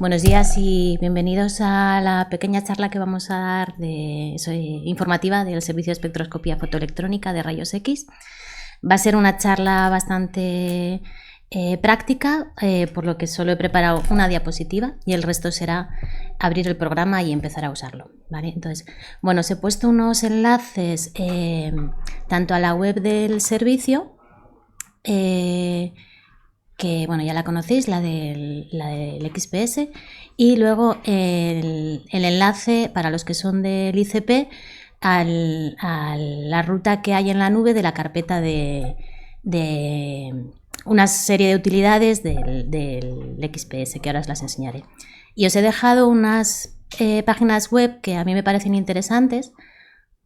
Buenos días y bienvenidos a la pequeña charla que vamos a dar informativa del servicio de espectroscopía fotoelectrónica de rayos X. Va a ser una charla bastante práctica, por lo que solo he preparado una diapositiva y el resto será abrir el programa y empezar a usarlo, ¿vale? Entonces, bueno, os he puesto unos enlaces tanto a la web del servicio, que bueno, ya la conocéis, la del XPS, y luego el enlace para los que son del ICP a la ruta que hay en la nube de la carpeta de una serie de utilidades del XPS, que ahora os las enseñaré. Y os he dejado unas páginas web que a mí me parecen interesantes.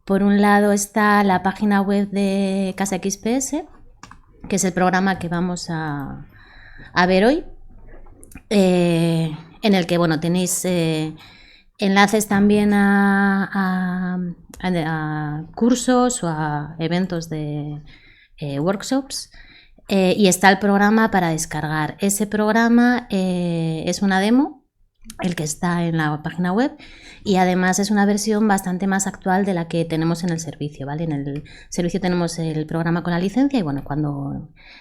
Por un lado está la página web de Casa XPS, que es el programa que vamos a ver hoy, en el que bueno, tenéis enlaces también a cursos o a eventos de workshops, y está el programa para descargar. Ese programa es una demo, el que está en la página web, y además es una versión bastante más actual de la que tenemos en el servicio, ¿vale? En el servicio tenemos el programa con la licencia y bueno,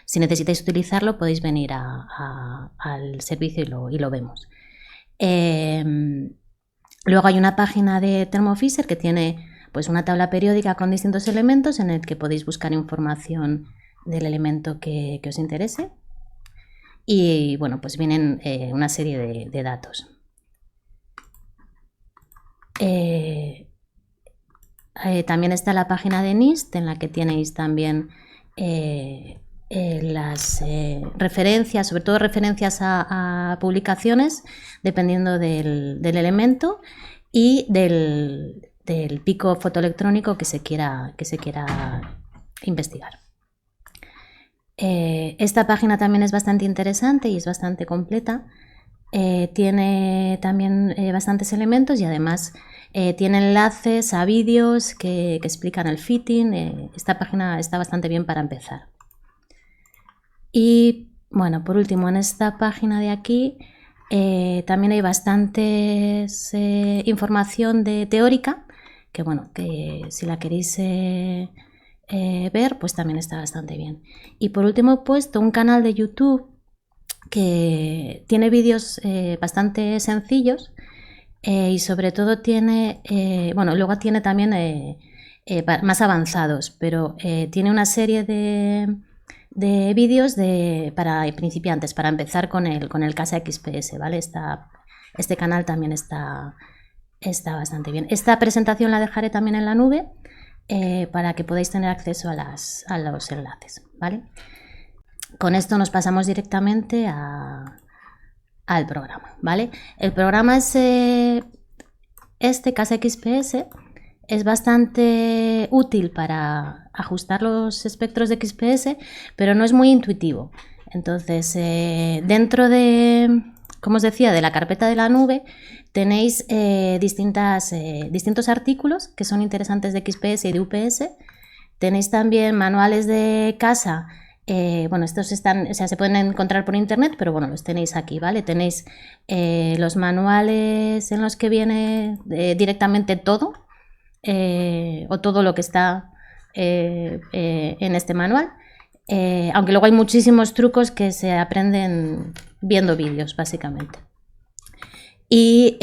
si necesitáis utilizarlo podéis venir al servicio y lo vemos. Luego hay una página de Thermo Fisher que tiene pues una tabla periódica con distintos elementos en el que podéis buscar información del elemento que os interese. Y bueno, pues vienen una serie de datos. También está la página de NIST, en la que tenéis también las referencias, sobre todo referencias a publicaciones, dependiendo del elemento y del pico fotoelectrónico que se quiera investigar. Esta página también es bastante interesante y es bastante completa. Tiene también bastantes elementos y además tiene enlaces a vídeos que explican el fitting. Esta página está bastante bien para empezar. Y bueno, por último, en esta página de aquí también hay bastantes información teórica, que bueno, que si la queréis ver, pues también está bastante bien. Y por último he puesto un canal de YouTube que tiene vídeos bastante sencillos, y sobre todo tiene, bueno, luego tiene también más avanzados, pero tiene una serie de vídeos para principiantes, para empezar con el Casa XPS, ¿vale? Este canal también está bastante bien. Esta presentación la dejaré también en la nube, para que podáis tener acceso a los enlaces, ¿vale? Con esto nos pasamos directamente al programa, ¿vale? El programa es Casa XPS. Es bastante útil para ajustar los espectros de XPS, pero no es muy intuitivo. Entonces, dentro de, como os decía, de la carpeta de la nube, tenéis distintos artículos que son interesantes de XPS y de UPS. Tenéis también manuales de casa. Bueno, estos se pueden encontrar por internet, pero bueno, los tenéis aquí, ¿vale? Tenéis los manuales en los que viene directamente todo, o todo lo que está en este manual, aunque luego hay muchísimos trucos que se aprenden viendo vídeos, básicamente. Y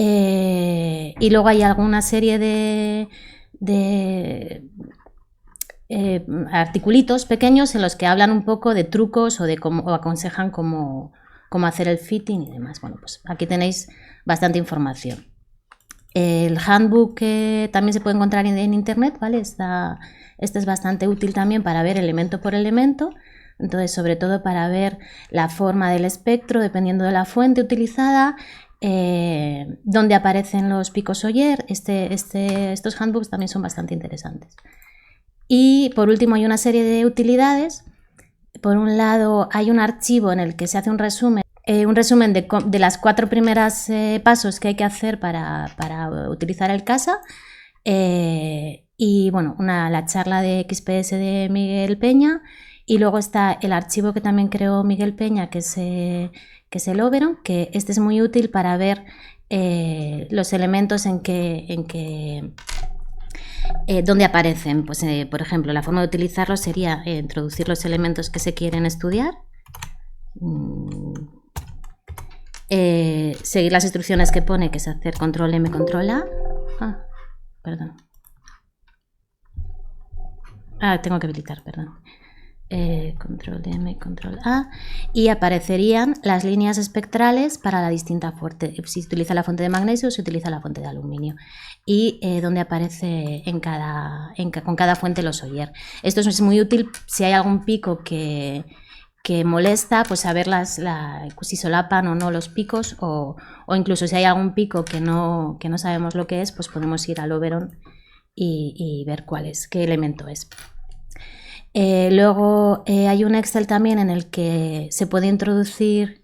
luego hay alguna serie de articulitos pequeños en los que hablan un poco de trucos o aconsejan cómo hacer el fitting y demás. Bueno, pues aquí tenéis bastante información. El handbook también se puede encontrar en internet, ¿vale? Este es bastante útil también para ver elemento por elemento. Entonces, sobre todo para ver la forma del espectro, dependiendo de la fuente utilizada, dónde aparecen los picos Oyer. Estos handbooks también son bastante interesantes. Y por último hay una serie de utilidades. Por un lado hay un archivo en el que se hace un resumen de las 4 primeras pasos que hay que hacer para utilizar el Casa, y bueno, la charla de XPS de Miguel Peña, y luego está el archivo que también creó Miguel Peña, que es que es el Oberon, que este es muy útil para ver los elementos donde aparecen. Pues, por ejemplo, la forma de utilizarlo sería introducir los elementos que se quieren estudiar, seguir las instrucciones que pone, que es hacer control M, control A. Perdón. Tengo que habilitar, perdón. Control M, control A, y aparecerían las líneas espectrales para la distinta fuente. Si se utiliza la fuente de magnesio o se utiliza la fuente de aluminio, y donde aparece con cada fuente los Oyer. Esto es muy útil si hay algún pico que molesta, pues saber si solapan o no los picos, o incluso si hay algún pico que no sabemos lo que es, pues podemos ir al Oberon y ver qué elemento es. Luego hay un Excel también en el que se puede introducir,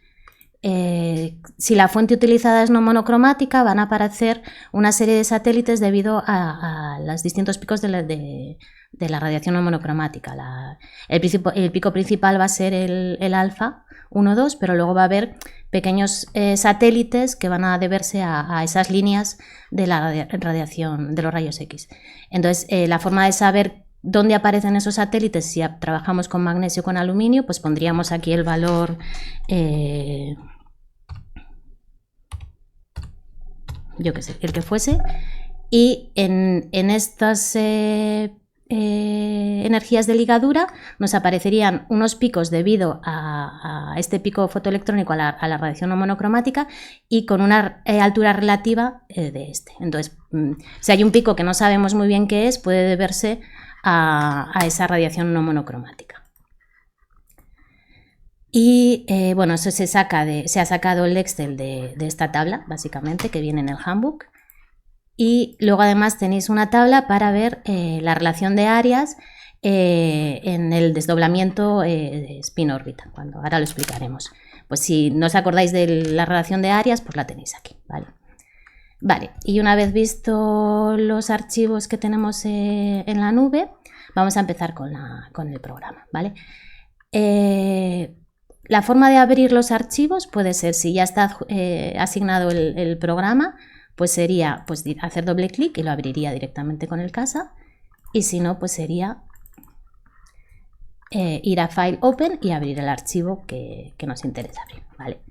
si la fuente utilizada es no monocromática, van a aparecer una serie de satélites debido a los distintos picos de la radiación no monocromática. El pico principal va a ser el alfa 1, 2, pero luego va a haber pequeños satélites que van a deberse a esas líneas de la radiación, de los rayos X. Entonces, la forma de saber dónde aparecen esos satélites, si trabajamos con magnesio o con aluminio, pues pondríamos aquí el valor, yo qué sé, el que fuese, y en estas energías de ligadura nos aparecerían unos picos debido a este pico fotoelectrónico, a la radiación no monocromática, y con una altura relativa de este. Entonces, si hay un pico que no sabemos muy bien qué es, puede deberse a esa radiación no monocromática. Y bueno, eso se ha sacado el Excel de esta tabla, básicamente, que viene en el handbook. Y luego además tenéis una tabla para ver la relación de áreas en el desdoblamiento de spin-órbita, ahora lo explicaremos. Pues si no os acordáis de la relación de áreas, pues la tenéis aquí, ¿vale? Vale, y una vez visto los archivos que tenemos en la nube, vamos a empezar con el programa, ¿vale? La forma de abrir los archivos puede ser, si ya está asignado el programa, pues sería hacer doble clic y lo abriría directamente con el CASA, y si no, pues sería ir a File Open y abrir el archivo que nos interesa abrir, ¿vale?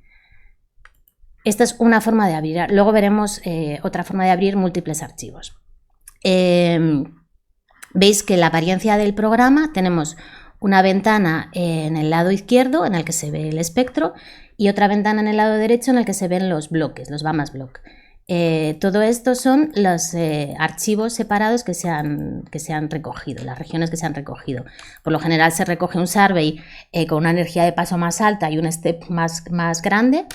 Esta es una forma de abrir. Luego veremos otra forma de abrir múltiples archivos. Veis que en la apariencia del programa tenemos una ventana en el lado izquierdo en el que se ve el espectro y otra ventana en el lado derecho en el que se ven los bloques, los Bamas block. Todo esto son los archivos separados que se han recogido, las regiones que se han recogido. Por lo general se recoge un survey con una energía de paso más alta y un step más grande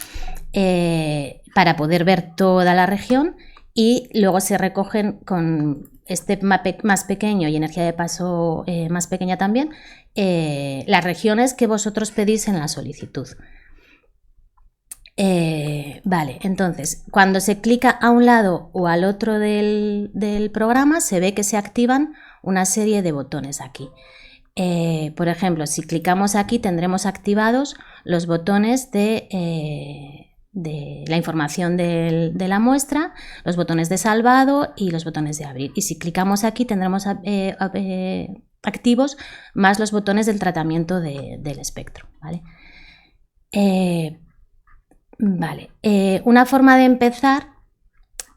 para poder ver toda la región, y luego se recogen con step más pequeño y energía de paso más pequeña también las regiones que vosotros pedís en la solicitud. Vale, entonces cuando se clica a un lado o al otro del programa se ve que se activan una serie de botones aquí. Por ejemplo, si clicamos aquí tendremos activados los botones de la información de la muestra, los botones de salvado y los botones de abrir. Y si clicamos aquí tendremos activos más los botones del tratamiento del espectro, ¿vale? Una forma de empezar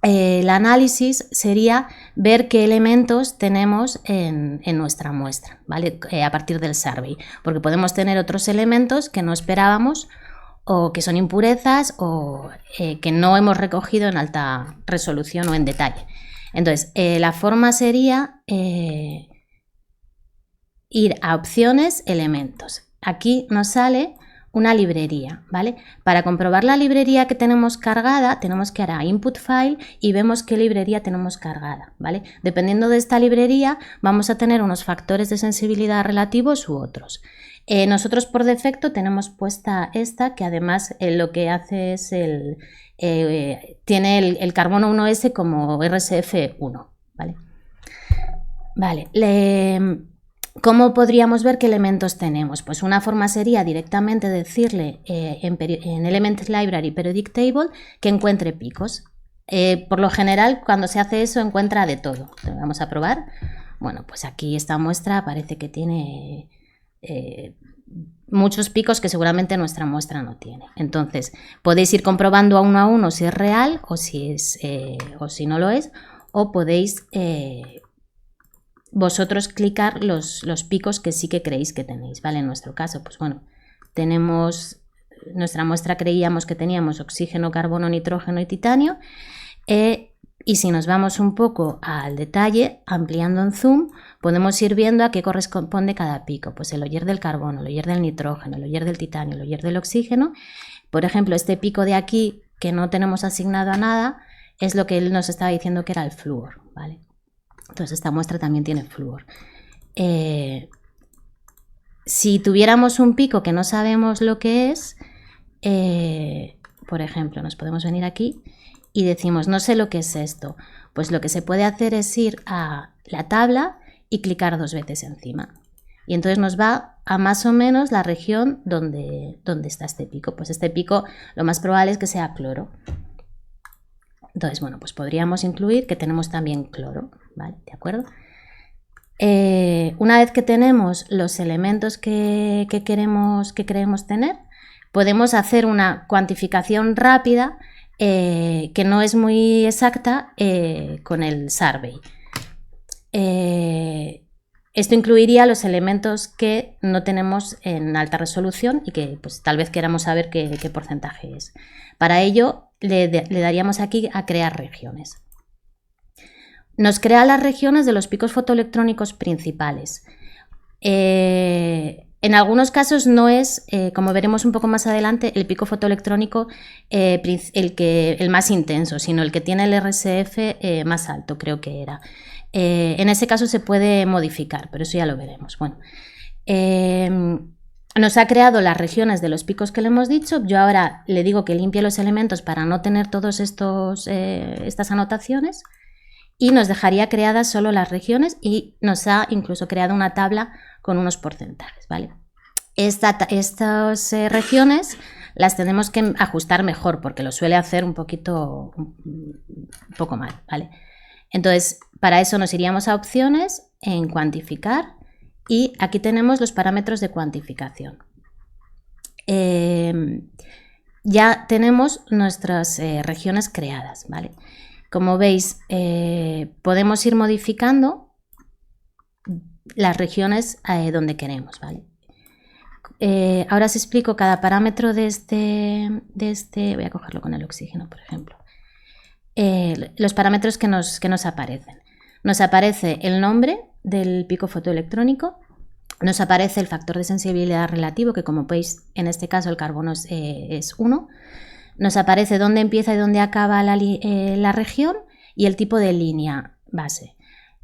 el análisis sería ver qué elementos tenemos en nuestra muestra, ¿vale? A partir del survey, porque podemos tener otros elementos que no esperábamos o que son impurezas o que no hemos recogido en alta resolución o en detalle. Entonces, la forma sería ir a opciones, elementos. Aquí nos sale una librería, ¿vale? Para comprobar la librería que tenemos cargada, tenemos que ir a Input File y vemos qué librería tenemos cargada, ¿vale? Dependiendo de esta librería, vamos a tener unos factores de sensibilidad relativos u otros. Nosotros por defecto tenemos puesta esta, que además lo que hace es tiene el carbono 1s como RSF1, ¿vale? Vale, ¿Cómo podríamos ver qué elementos tenemos? Pues una forma sería directamente decirle en Elements Library Periodic Table que encuentre picos. Por lo general, cuando se hace eso, encuentra de todo. Vamos a probar. Bueno, pues aquí esta muestra parece que tiene muchos picos que seguramente nuestra muestra no tiene. Entonces, podéis ir comprobando a uno si es real o si no lo es, o podéis vosotros clicar los picos que sí que creéis que tenéis, ¿vale? En nuestro caso, pues bueno, tenemos nuestra muestra, creíamos que teníamos oxígeno, carbono, nitrógeno y titanio, y si nos vamos un poco al detalle, ampliando en zoom, podemos ir viendo a qué corresponde cada pico, pues el Oyer del carbono, el Oyer del nitrógeno, el Oyer del titanio, el Oyer del oxígeno. Por ejemplo, este pico de aquí, que no tenemos asignado a nada, es lo que él nos estaba diciendo que era el flúor, ¿vale? Entonces esta muestra también tiene flúor. Si tuviéramos un pico que no sabemos lo que es, por ejemplo, nos podemos venir aquí y decimos, no sé lo que es esto. Pues lo que se puede hacer es ir a la tabla y clicar 2 veces encima. Y entonces nos va a más o menos la región donde está este pico. Pues este pico lo más probable es que sea cloro. Entonces, bueno, pues podríamos incluir que tenemos también cloro, ¿vale? ¿De acuerdo? Una vez que tenemos los elementos que queremos tener, podemos hacer una cuantificación rápida que no es muy exacta con el survey. Esto incluiría los elementos que no tenemos en alta resolución y que pues, tal vez queramos saber qué porcentaje es. Para ello le daríamos aquí a crear regiones. Nos crea las regiones de los picos fotoelectrónicos principales. En algunos casos no es, como veremos un poco más adelante, el pico fotoelectrónico el más intenso, sino el que tiene el RSF más alto, creo que era. En ese caso se puede modificar, pero eso ya lo veremos. Bueno, nos ha creado las regiones de los picos que le hemos dicho. Yo ahora le digo que limpie los elementos para no tener todas estas anotaciones. Y nos dejaría creadas solo las regiones y nos ha incluso creado una tabla con unos porcentajes, ¿vale? Estas regiones las tenemos que ajustar mejor porque lo suele hacer un poco mal, ¿vale? Entonces, para eso nos iríamos a opciones, en cuantificar, y aquí tenemos los parámetros de cuantificación. Ya tenemos nuestras regiones creadas, ¿vale? Como veis, podemos ir modificando las regiones donde queremos, ¿vale? Ahora os explico cada parámetro de este, voy a cogerlo con el oxígeno, por ejemplo. Los parámetros que nos aparecen. Nos aparece el nombre del pico fotoelectrónico, nos aparece el factor de sensibilidad relativo, que como veis, en este caso el carbono es 1. Nos aparece dónde empieza y dónde acaba la región y el tipo de línea base.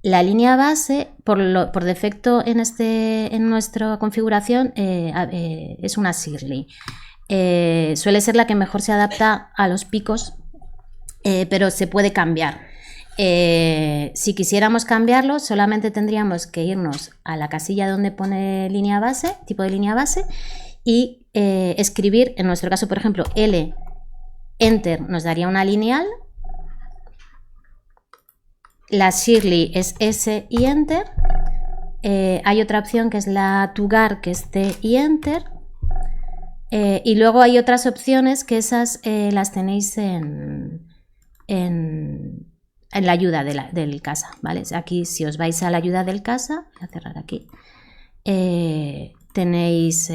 La línea base, por defecto en nuestra configuración, es una Shirley. Suele ser la que mejor se adapta a los picos, pero se puede cambiar. Si quisiéramos cambiarlo, solamente tendríamos que irnos a la casilla donde pone línea base, tipo de línea base, y escribir, en nuestro caso, por ejemplo, L, Enter nos daría una lineal. La Shirley es S y Enter. Hay otra opción que es la Tugar, que es T y Enter. Y luego hay otras opciones que esas las tenéis en la ayuda del casa, ¿vale? Aquí, si os vais a la ayuda del casa, voy a cerrar aquí, tenéis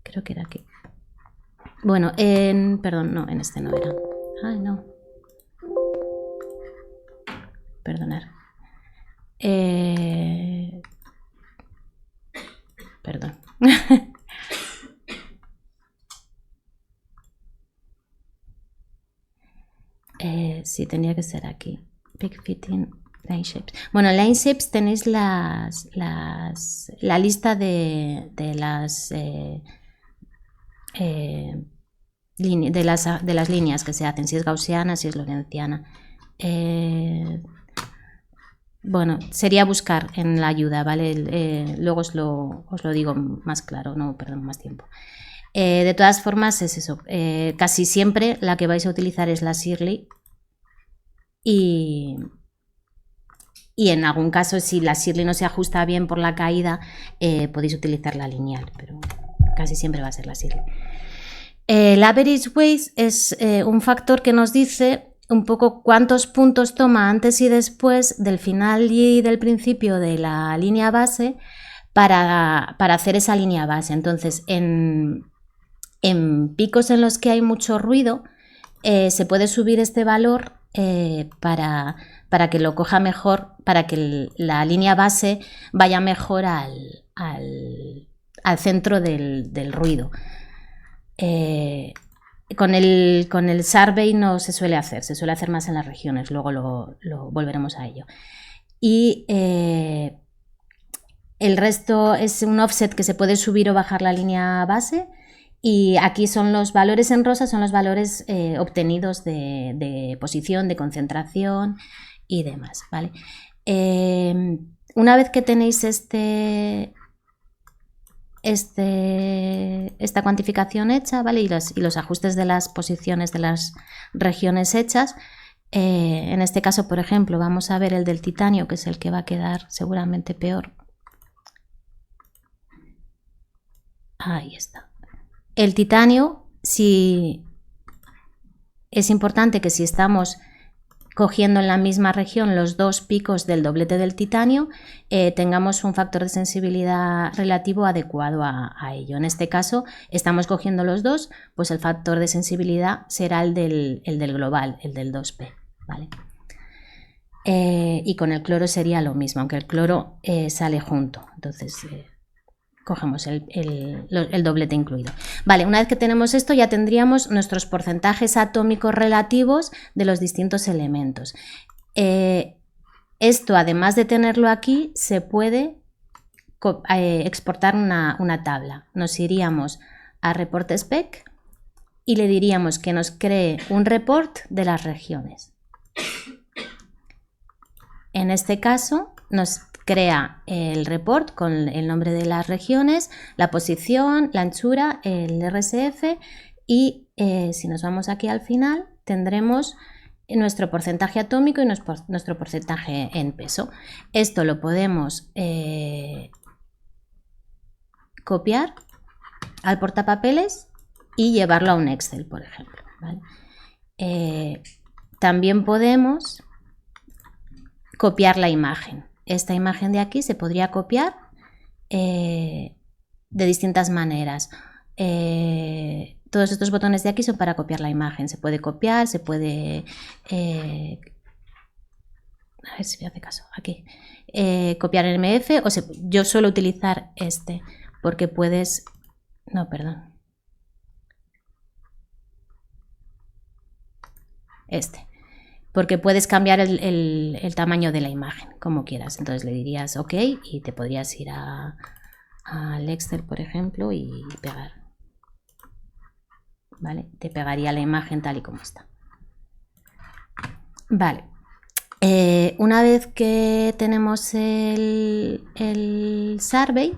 creo que era aquí. Bueno, perdón, no, en este no era. Ay, no. Perdonar. Perdón. Sí, tendría que ser aquí. Pick fitting line shapes. Bueno, line shapes tenéis la lista de las líneas que se hacen, si es gaussiana, si es lorentziana. bueno, sería buscar en la ayuda, ¿vale? Luego os lo digo más claro, no perdemos más tiempo. De todas formas es eso, casi siempre la que vais a utilizar es la Shirley y en algún caso si la Shirley no se ajusta bien por la caída podéis utilizar la lineal, pero casi siempre va a ser la Shirley. El average weight es un factor que nos dice un poco cuántos puntos toma antes y después del final y del principio de la línea base para hacer esa línea base. Entonces, en picos en los que hay mucho ruido, se puede subir este valor para que lo coja mejor, para que la línea base vaya mejor al centro del ruido. Con el survey no se suele hacer, se suele hacer más en las regiones, luego lo volveremos a ello. Y el resto es un offset que se puede subir o bajar la línea base, y aquí son los valores en rosa, son los valores obtenidos de posición, de concentración y demás, ¿vale? Una vez que tenéis esta cuantificación hecha, ¿vale? Y los ajustes de las posiciones de las regiones hechas, en este caso, por ejemplo, vamos a ver el del titanio, que es el que va a quedar seguramente peor. Ahí está. El titanio, es importante que si estamos cogiendo en la misma región los dos picos del doblete del titanio, tengamos un factor de sensibilidad relativo adecuado a ello. En este caso, estamos cogiendo los dos, pues el factor de sensibilidad será el del global, el del 2P, ¿vale? Y con el cloro sería lo mismo, aunque el cloro sale junto, entonces cogemos el doblete incluido. Vale, una vez que tenemos esto ya tendríamos nuestros porcentajes atómicos relativos de los distintos elementos. Esto, además de tenerlo aquí, se puede exportar una tabla. Nos iríamos a Report Spec y le diríamos que nos cree un report de las regiones. En este caso nos crea el report con el nombre de las regiones, la posición, la anchura, el RSF y si nos vamos aquí al final tendremos nuestro porcentaje atómico y nuestro porcentaje en peso. Esto lo podemos copiar al portapapeles y llevarlo a un Excel, por ejemplo, ¿vale? También podemos copiar la imagen. Esta imagen de aquí se podría copiar de distintas maneras. Todos estos botones de aquí son para copiar la imagen. Se puede copiar, se puede... a ver si me hace caso. Aquí. Copiar en MF. Yo suelo utilizar este porque puedes... No, perdón. Este. Porque puedes cambiar el tamaño de la imagen, como quieras. Entonces le dirías OK y te podrías ir al Excel, por ejemplo, y pegar. ¿Vale? Te pegaría la imagen tal y como está. Vale. Una vez que tenemos el survey,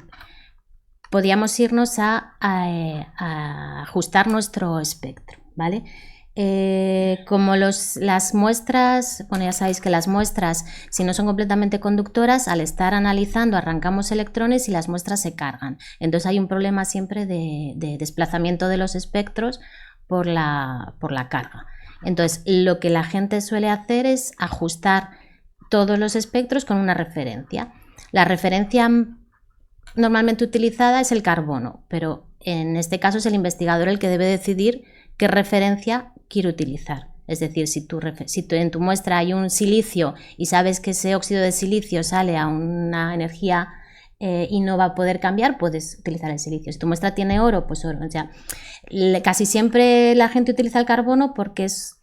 podríamos irnos a ajustar nuestro espectro, ¿vale? Como las muestras, bueno, ya sabéis que las muestras, si no son completamente conductoras, al estar analizando arrancamos electrones y las muestras se cargan. Entonces hay un problema siempre de desplazamiento de los espectros por la carga. Entonces lo que la gente suele hacer es ajustar todos los espectros con una referencia. La referencia normalmente utilizada es el carbono, pero en este caso es el investigador el que debe decidir qué referencia quiere utilizar. Es decir, si en tu muestra hay un silicio y sabes que ese óxido de silicio sale a una energía y no va a poder cambiar, puedes utilizar el silicio. Si tu muestra tiene oro, pues oro. O sea, casi siempre la gente utiliza el carbono porque es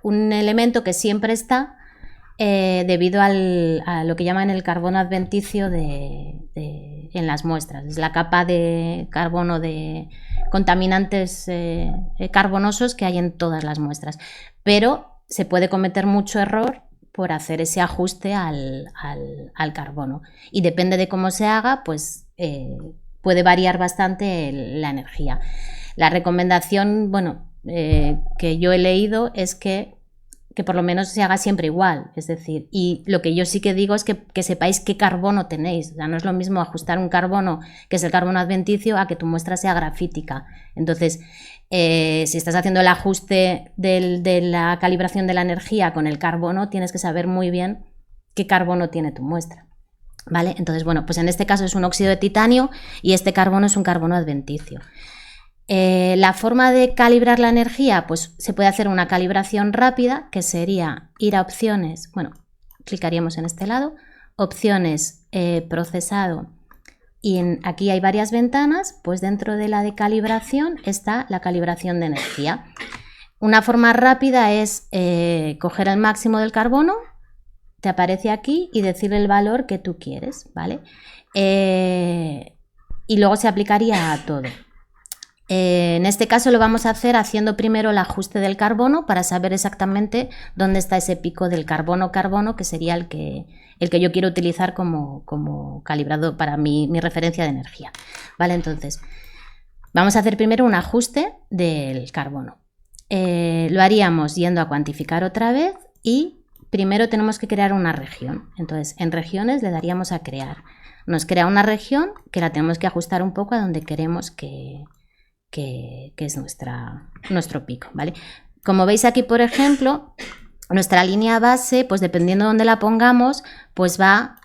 un elemento que siempre está debido a lo que llaman el carbono adventicio en las muestras. Es la capa de carbono de contaminantes carbonosos que hay en todas las muestras. Pero se puede cometer mucho error por hacer ese ajuste al carbono. Y depende de cómo se haga, pues puede variar bastante la energía. La recomendación, bueno, que yo he leído es que por lo menos se haga siempre igual, es decir, y lo que yo sí que digo es que sepáis qué carbono tenéis. O sea, no es lo mismo ajustar un carbono, que es el carbono adventicio, a que tu muestra sea grafítica. Entonces, si estás haciendo el ajuste de la calibración de la energía con el carbono, tienes que saber muy bien qué carbono tiene tu muestra, ¿vale? Entonces, bueno, pues en este caso es un óxido de titanio y este carbono es un carbono adventicio. La forma de calibrar la energía, pues se puede hacer una calibración rápida, que sería ir a opciones, bueno, clicaríamos en este lado, opciones, procesado, y aquí hay varias ventanas, pues dentro de la de calibración está la calibración de energía. Una forma rápida es coger el máximo del carbono, te aparece aquí, y decirle el valor que tú quieres, ¿vale? Y luego se aplicaría a todo. En este caso lo vamos a hacer haciendo primero el ajuste del carbono para saber exactamente dónde está ese pico del carbono, que sería el que yo quiero utilizar como calibrado para mi referencia de energía. Vale, entonces vamos a hacer primero un ajuste del carbono. Lo haríamos yendo a cuantificar otra vez y primero tenemos que crear una región. Entonces en regiones le daríamos a crear. Nos crea una región que la tenemos que ajustar un poco a donde queremos que es nuestro pico, ¿vale? Como veis aquí, por ejemplo, nuestra línea base, pues dependiendo de dónde la pongamos, pues va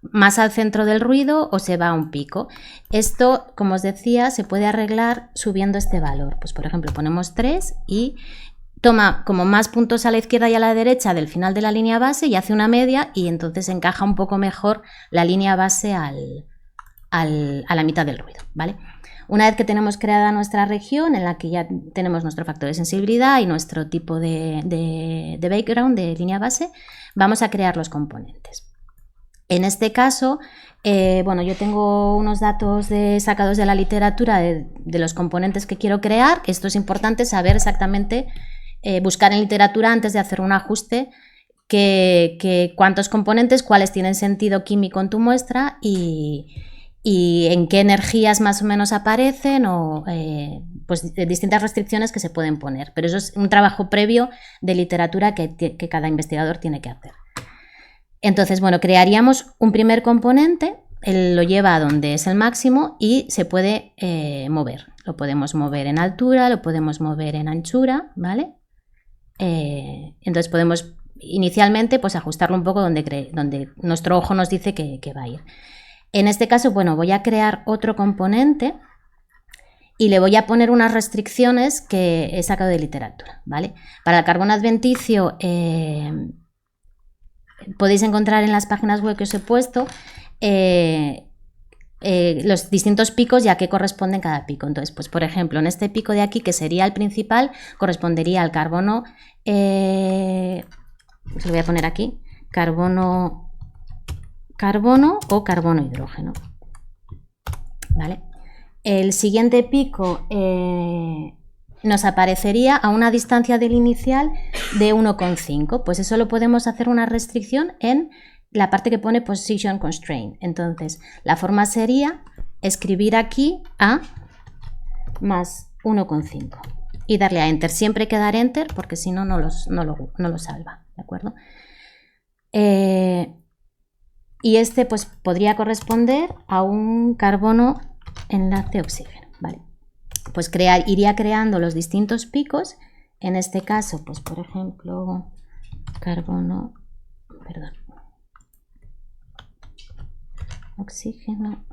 más al centro del ruido o se va a un pico. Esto, como os decía, se puede arreglar subiendo este valor. Pues por ejemplo, ponemos 3 y toma como más puntos a la izquierda y a la derecha del final de la línea base y hace una media, y entonces encaja un poco mejor la línea base a la mitad del ruido, ¿vale? Una vez que tenemos creada nuestra región en la que ya tenemos nuestro factor de sensibilidad y nuestro tipo de background, de línea base, vamos a crear los componentes. En este caso, bueno, yo tengo unos datos sacados de la literatura de los componentes que quiero crear. Esto es importante saber exactamente, buscar en literatura antes de hacer un ajuste, cuántos componentes, cuáles tienen sentido químico en tu muestra y en qué energías más o menos aparecen, o pues distintas restricciones que se pueden poner. Pero eso es un trabajo previo de literatura que cada investigador tiene que hacer. Entonces, bueno, crearíamos un primer componente, él lo lleva a donde es el máximo y se puede mover. Lo podemos mover en altura, lo podemos mover en anchura, ¿vale? Entonces podemos inicialmente pues ajustarlo un poco donde nuestro ojo nos dice que va a ir. En este caso, bueno, voy a crear otro componente y le voy a poner unas restricciones que he sacado de literatura, ¿vale? Para el carbono adventicio podéis encontrar en las páginas web que os he puesto los distintos picos y a qué corresponden cada pico. Entonces, pues por ejemplo, en este pico de aquí, que sería el principal, correspondería al carbono, os lo voy a poner aquí, carbono o carbono hidrógeno, ¿vale? El siguiente pico nos aparecería a una distancia del inicial de 1,5, pues eso lo podemos hacer una restricción en la parte que pone Position Constraint. Entonces la forma sería escribir aquí a más 1,5 y darle a Enter. Siempre hay que dar Enter porque si no, no lo salva, ¿de acuerdo? Y este pues podría corresponder a un carbono enlace oxígeno, ¿vale? Pues iría creando los distintos picos. En este caso, pues por ejemplo, oxígeno,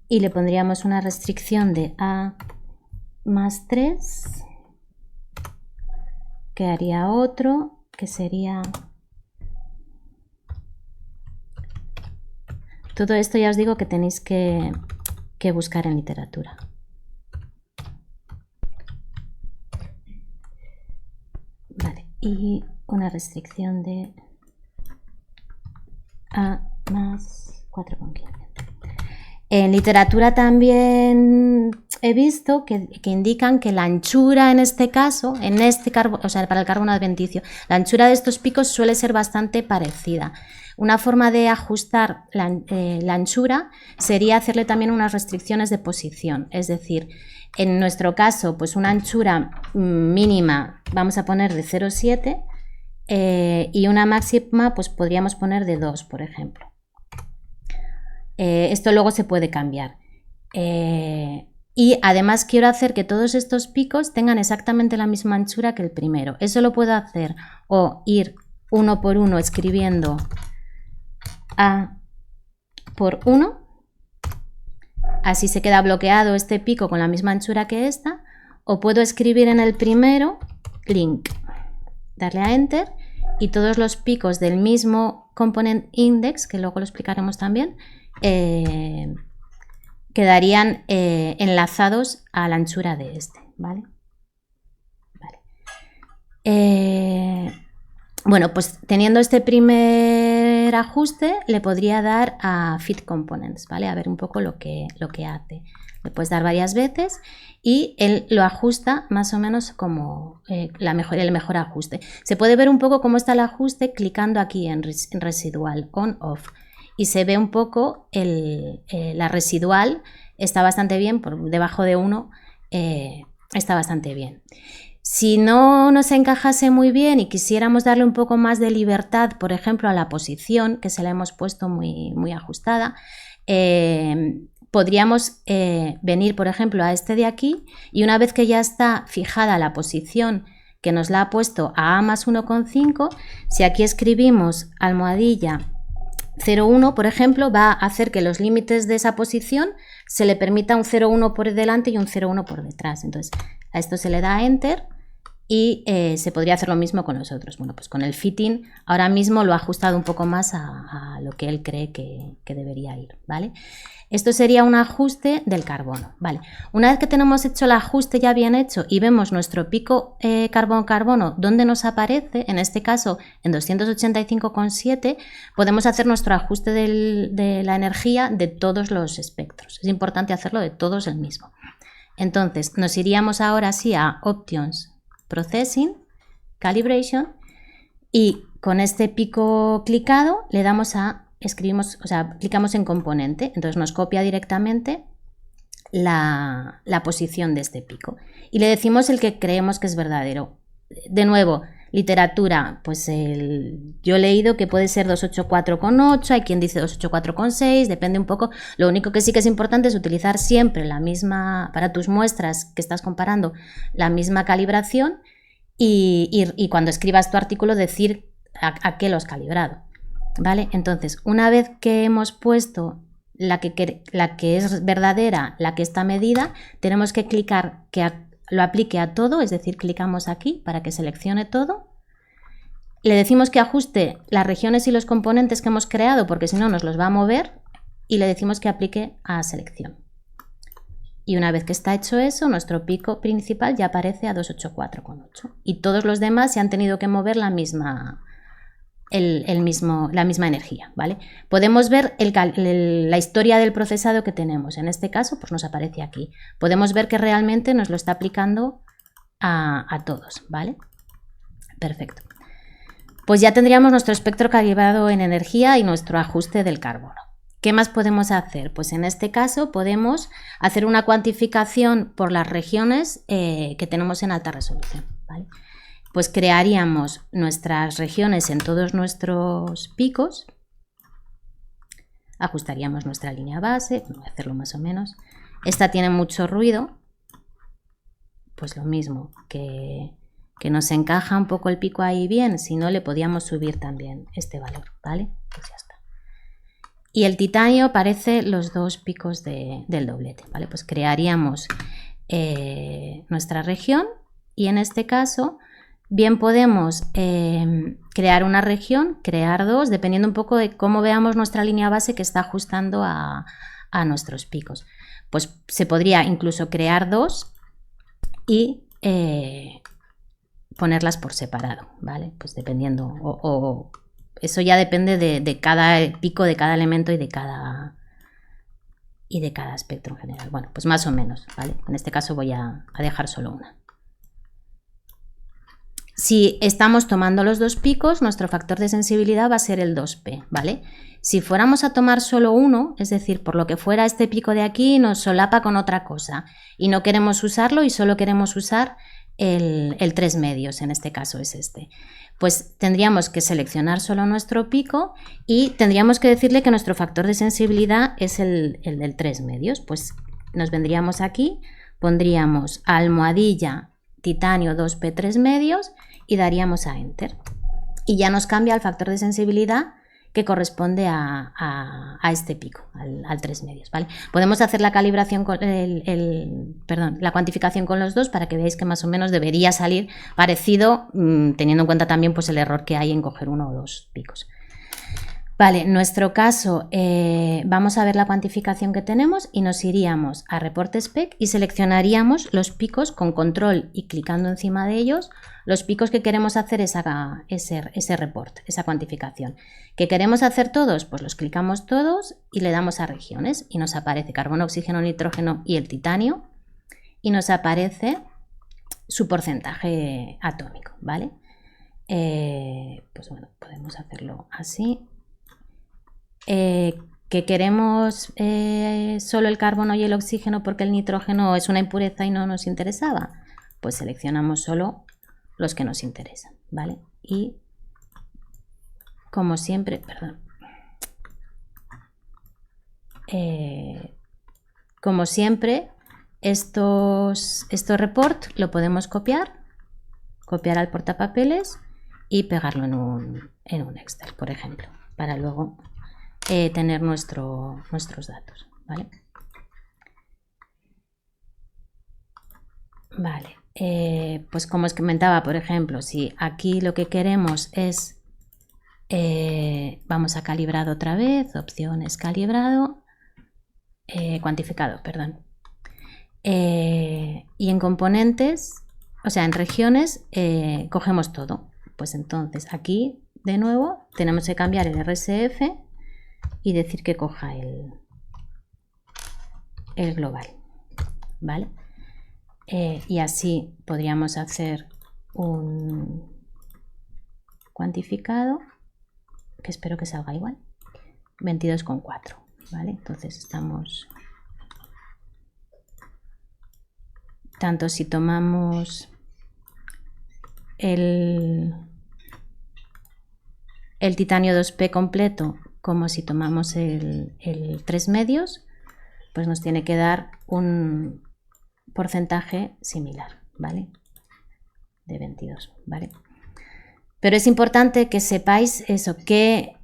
y le pondríamos una restricción de A más 3, que haría otro que sería... Todo esto ya os digo que tenéis que buscar en literatura. Vale, y una restricción de A más 4,15. En literatura también he visto que indican que la anchura en este caso, o sea, para el carbono adventicio, la anchura de estos picos suele ser bastante parecida. Una forma de ajustar la anchura sería hacerle también unas restricciones de posición, es decir, en nuestro caso, pues una anchura mínima vamos a poner de 0,7 y una máxima pues podríamos poner de 2, por ejemplo. Esto luego se puede cambiar. Y además quiero hacer que todos estos picos tengan exactamente la misma anchura que el primero. Eso lo puedo hacer o ir uno por uno escribiendo A por 1. Así se queda bloqueado este pico con la misma anchura que esta. O puedo escribir en el primero link, darle a Enter y todos los picos del mismo component index, que luego lo explicaremos también, quedarían enlazados a la anchura de este, ¿vale? Bueno, pues teniendo este primer ajuste, le podría dar a Fit Components, ¿vale? A ver un poco lo que hace. Le puedes dar varias veces y él lo ajusta más o menos como el mejor ajuste. Se puede ver un poco cómo está el ajuste clicando aquí en residual, on-off. Y se ve un poco la residual, está bastante bien, por debajo de 1 está bastante bien. Si no nos encajase muy bien y quisiéramos darle un poco más de libertad, por ejemplo, a la posición, que se la hemos puesto muy ajustada, podríamos venir, por ejemplo, a este de aquí y una vez que ya está fijada la posición que nos la ha puesto a más 1,5, si aquí escribimos almohadilla 0,1, por ejemplo, va a hacer que los límites de esa posición se le permita un 0,1 por delante y un 0,1 por detrás. Entonces, a esto se le da a Enter y se podría hacer lo mismo con los otros. Bueno, pues con el fitting ahora mismo lo ha ajustado un poco más a lo que él cree que debería ir, ¿vale? Esto sería un ajuste del carbono, ¿vale? Una vez que tenemos hecho el ajuste ya bien hecho y vemos nuestro pico carbono-carbono donde nos aparece, en este caso en 285,7, podemos hacer nuestro ajuste de la energía de todos los espectros. Es importante hacerlo de todos el mismo. Entonces nos iríamos ahora sí a Options, Processing, Calibration y con este pico clicado le damos a clicamos en componente, entonces nos copia directamente la posición de este pico y le decimos el que creemos que es verdadero. De nuevo, literatura, pues yo he leído que puede ser 284,8, hay quien dice 284,6, depende un poco. Lo único que sí que es importante es utilizar siempre la misma, para tus muestras que estás comparando, la misma calibración y cuando escribas tu artículo decir a qué lo has calibrado. ¿Vale? Entonces, una vez que hemos puesto la que es verdadera, la que está medida, tenemos que clicar que lo aplique a todo, es decir, clicamos aquí para que seleccione todo. Le decimos que ajuste las regiones y los componentes que hemos creado, porque si no nos los va a mover, y le decimos que aplique a selección. Y una vez que está hecho eso, nuestro pico principal ya aparece a 284,8. Y todos los demás se han tenido que mover la misma energía, ¿vale? Podemos ver la historia del procesado que tenemos. En este caso, pues nos aparece aquí. Podemos ver que realmente nos lo está aplicando a todos, ¿vale? Perfecto. Pues ya tendríamos nuestro espectro calibrado en energía y nuestro ajuste del carbono. ¿Qué más podemos hacer? Pues en este caso podemos hacer una cuantificación por las regiones que tenemos en alta resolución, ¿vale? Pues crearíamos nuestras regiones en todos nuestros picos, ajustaríamos nuestra línea base, voy a hacerlo más o menos. Esta tiene mucho ruido, pues lo mismo, que nos encaja un poco el pico ahí bien, si no le podíamos subir también este valor, ¿vale? Pues ya está. Y el titanio parece los dos picos del doblete, ¿vale? Pues crearíamos nuestra región y en este caso bien podemos crear una región, crear dos, dependiendo un poco de cómo veamos nuestra línea base que está ajustando a nuestros picos. Pues se podría incluso crear dos y ponerlas por separado, ¿vale? Pues dependiendo, o eso ya depende de cada pico, de cada elemento y y de cada espectro en general. Bueno, pues más o menos, ¿vale? En este caso voy a dejar solo una. Si estamos tomando los dos picos, nuestro factor de sensibilidad va a ser el 2p, ¿vale? Si fuéramos a tomar solo uno, es decir, por lo que fuera este pico de aquí nos solapa con otra cosa y no queremos usarlo y solo queremos usar el 3 medios, en este caso es este, pues tendríamos que seleccionar solo nuestro pico y tendríamos que decirle que nuestro factor de sensibilidad es el del 3 medios. Pues nos vendríamos aquí, pondríamos almohadilla titanio 2p 3 medios y daríamos a Enter. Y ya nos cambia el factor de sensibilidad que corresponde a este pico, al 3 medios, ¿vale? Podemos hacer la calibración con la cuantificación con los dos para que veáis que más o menos debería salir parecido, teniendo en cuenta también pues, el error que hay en coger uno o dos picos. Vale, en nuestro caso vamos a ver la cuantificación que tenemos y nos iríamos a Report Spec y seleccionaríamos los picos con control y clicando encima de ellos, los picos que queremos hacer ese report, esa cuantificación. ¿Qué queremos hacer todos? Pues los clicamos todos y le damos a regiones y nos aparece carbono, oxígeno, nitrógeno y el titanio y nos aparece su porcentaje atómico, ¿vale? Pues bueno, podemos hacerlo así. Que queremos solo el carbono y el oxígeno porque el nitrógeno es una impureza y no nos interesaba, pues seleccionamos solo los que nos interesan, ¿vale? Y como siempre, como siempre, estos report lo podemos copiar al portapapeles y pegarlo en un Excel, por ejemplo, para luego tener nuestros datos, ¿vale? Vale, pues como os comentaba, por ejemplo, si aquí lo que queremos es, vamos a calibrado otra vez, opciones calibrado, cuantificado, perdón. Y en componentes, o sea, en regiones, cogemos todo. Pues entonces aquí, de nuevo, tenemos que cambiar el RSF y decir que coja el global, ¿vale? Y así podríamos hacer un cuantificado, que espero que salga igual, 22,4, ¿vale? Entonces estamos... Tanto si tomamos el titanio 2p completo como si tomamos el 3 medios, pues nos tiene que dar un porcentaje similar, ¿vale? De 22, ¿vale? Pero es importante que sepáis eso, qué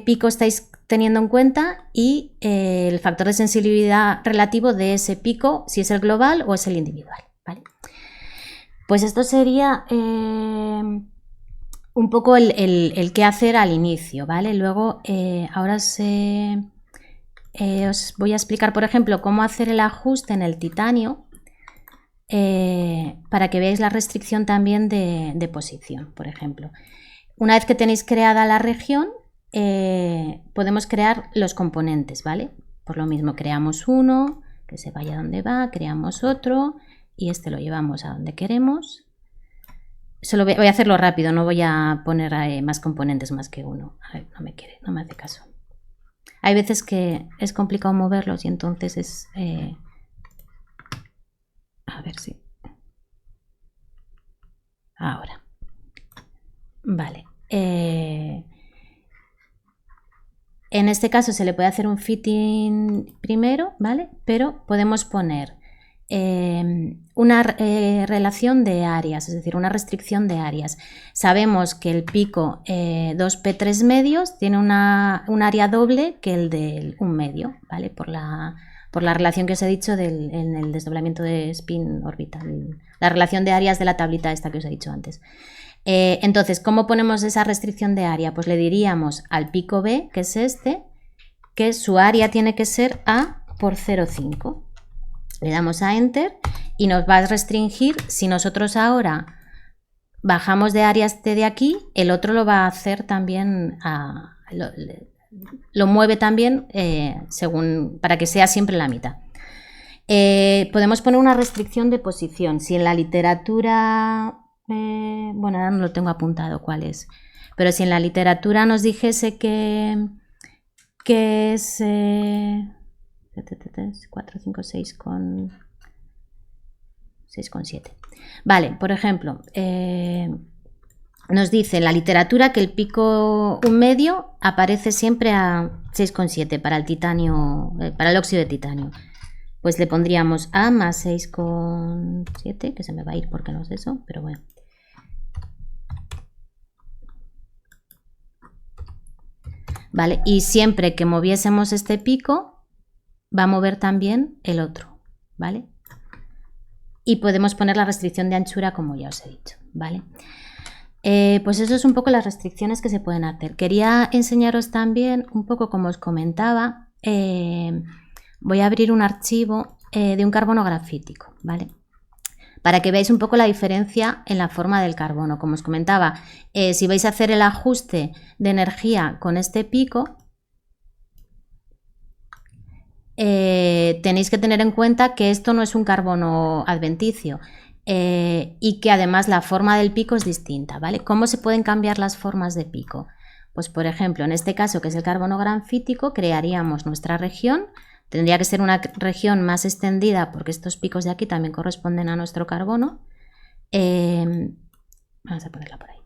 pico estáis teniendo en cuenta y el factor de sensibilidad relativo de ese pico, si es el global o es el individual, ¿vale? Pues esto sería un poco el qué hacer al inicio, ¿vale? Luego, ahora os voy a explicar, por ejemplo, cómo hacer el ajuste en el titanio para que veáis la restricción también de posición, por ejemplo. Una vez que tenéis creada la región, podemos crear los componentes, ¿vale? Por lo mismo, creamos uno, que se vaya donde va, creamos otro y este lo llevamos a donde queremos. Solo voy a hacerlo rápido, no voy a poner más componentes más que uno. A ver, no me hace caso. Hay veces que es complicado moverlos y entonces es... a ver si... Ahora. Vale. En este caso se le puede hacer un fitting primero, ¿vale? Pero podemos poner una relación de áreas, es decir, una restricción de áreas. Sabemos que el pico 2p 3 medios tiene un área doble que el del 1 medio, ¿vale? Por la relación que os he dicho en el desdoblamiento de spin orbital, la relación de áreas de la tablita esta que os he dicho antes. Entonces, ¿cómo ponemos esa restricción de área? Pues le diríamos al pico B, que es este, que su área tiene que ser A por 0,5. Le damos a Enter y nos va a restringir. Si nosotros ahora bajamos de área este de aquí, el otro lo va a hacer también, lo mueve también para que sea siempre la mitad. Podemos poner una restricción de posición. Si en la literatura, bueno, ahora no lo tengo apuntado cuál es, pero si en la literatura nos dijese que es 4, 5, 6,7. Vale, por ejemplo, nos dice en la literatura que el pico un medio aparece siempre a 6,7 para el titanio, para el óxido de titanio. Pues le pondríamos A más 6,7, que se me va a ir porque no es eso, pero bueno. Vale, y siempre que moviésemos este pico, va a mover también el otro, ¿vale? Y podemos poner la restricción de anchura, como ya os he dicho, ¿vale? Pues eso es un poco las restricciones que se pueden hacer. Quería enseñaros también un poco, como os comentaba, voy a abrir un archivo de un carbono grafítico, ¿vale? Para que veáis un poco la diferencia en la forma del carbono. Como os comentaba, si vais a hacer el ajuste de energía con este pico, tenéis que tener en cuenta que esto no es un carbono adventicio y que además la forma del pico es distinta, ¿vale? ¿Cómo se pueden cambiar las formas de pico? Pues por ejemplo, en este caso, que es el carbono grafítico, crearíamos nuestra región. Tendría que ser una región más extendida porque estos picos de aquí también corresponden a nuestro carbono. Vamos a ponerla por ahí.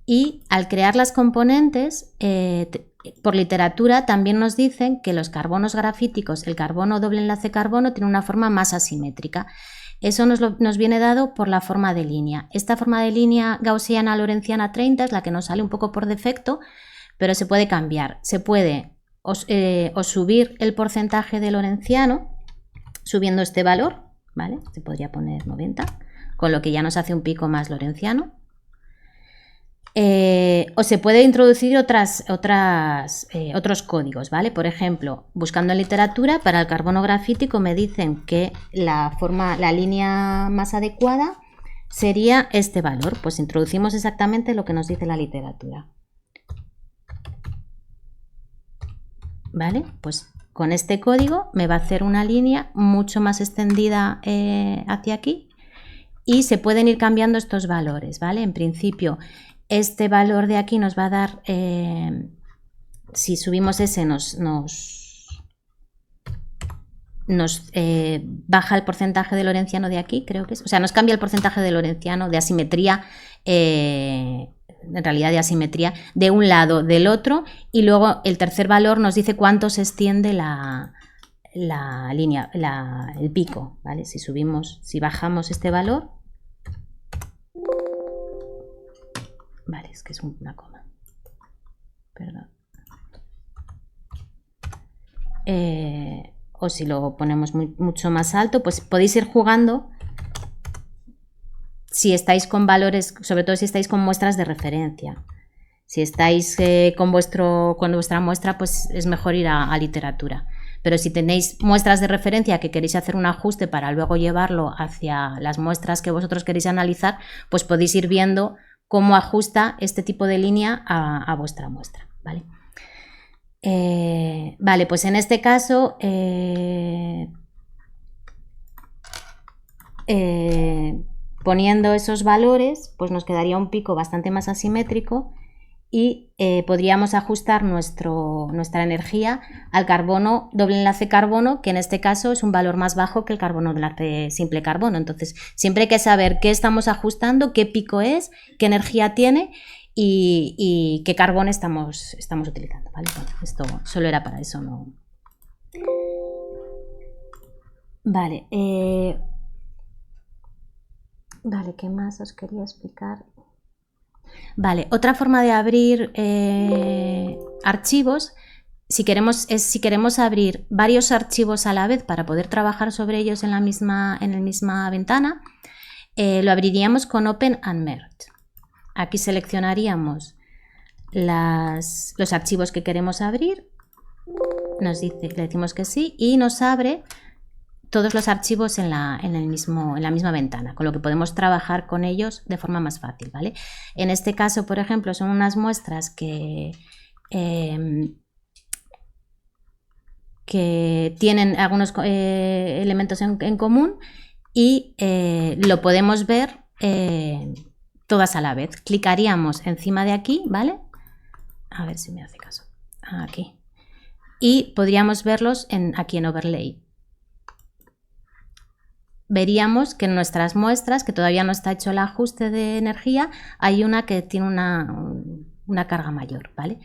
Y al crear las componentes, por literatura también nos dicen que los carbonos grafíticos, el carbono doble enlace carbono, tiene una forma más asimétrica. Eso nos viene dado por la forma de línea. Esta forma de línea gaussiana lorentziana 30 es la que nos sale un poco por defecto, pero se puede cambiar. Se puede o subir el porcentaje de lorentziano subiendo este valor, ¿vale? Se podría poner 90, con lo que ya nos hace un pico más lorentziano. O se puede introducir otros códigos, ¿vale? Por ejemplo, buscando en literatura, para el carbono grafítico me dicen que la línea más adecuada sería este valor. Pues introducimos exactamente lo que nos dice la literatura. ¿Vale? Pues con este código me va a hacer una línea mucho más extendida hacia aquí y se pueden ir cambiando estos valores, ¿vale? En principio, este valor de aquí nos va a dar, si subimos ese, nos baja el porcentaje de lorentziano de aquí, creo que es. O sea, nos cambia el porcentaje de lorentziano, de asimetría, en realidad de asimetría, de un lado, del otro, y luego el tercer valor nos dice cuánto se extiende la línea, el pico, ¿vale? Si bajamos este valor, vale, es que es una coma, perdón, o si lo ponemos mucho más alto, pues podéis ir jugando. Si estáis con valores, sobre todo si estáis con muestras de referencia. Si estáis con vuestra muestra, pues es mejor ir a literatura. Pero si tenéis muestras de referencia que queréis hacer un ajuste para luego llevarlo hacia las muestras que vosotros queréis analizar, pues podéis ir viendo cómo ajusta este tipo de línea a vuestra muestra, ¿vale? Vale, pues en este caso poniendo esos valores, pues nos quedaría un pico bastante más asimétrico y podríamos ajustar nuestra energía al carbono doble enlace carbono, que en este caso es un valor más bajo que el carbono enlace simple carbono. Entonces, siempre hay que saber qué estamos ajustando, qué pico es, qué energía tiene y qué carbono estamos utilizando, ¿vale? Bueno, esto solo era para eso, ¿no? Vale, vale, ¿qué más os quería explicar? Vale, otra forma de abrir archivos, si queremos abrir varios archivos a la vez para poder trabajar sobre ellos en la misma ventana, lo abriríamos con Open and Merge. Aquí seleccionaríamos los archivos que queremos abrir, le decimos que sí y nos abre todos los archivos en la misma ventana, con lo que podemos trabajar con ellos de forma más fácil, ¿vale? En este caso, por ejemplo, son unas muestras que que tienen algunos elementos en común y lo podemos ver todas a la vez. Clicaríamos encima de aquí, ¿vale? A ver si me hace caso. Aquí. Y podríamos verlos aquí en Overlay. Veríamos que en nuestras muestras, que todavía no está hecho el ajuste de energía, hay una que tiene una carga mayor, ¿vale?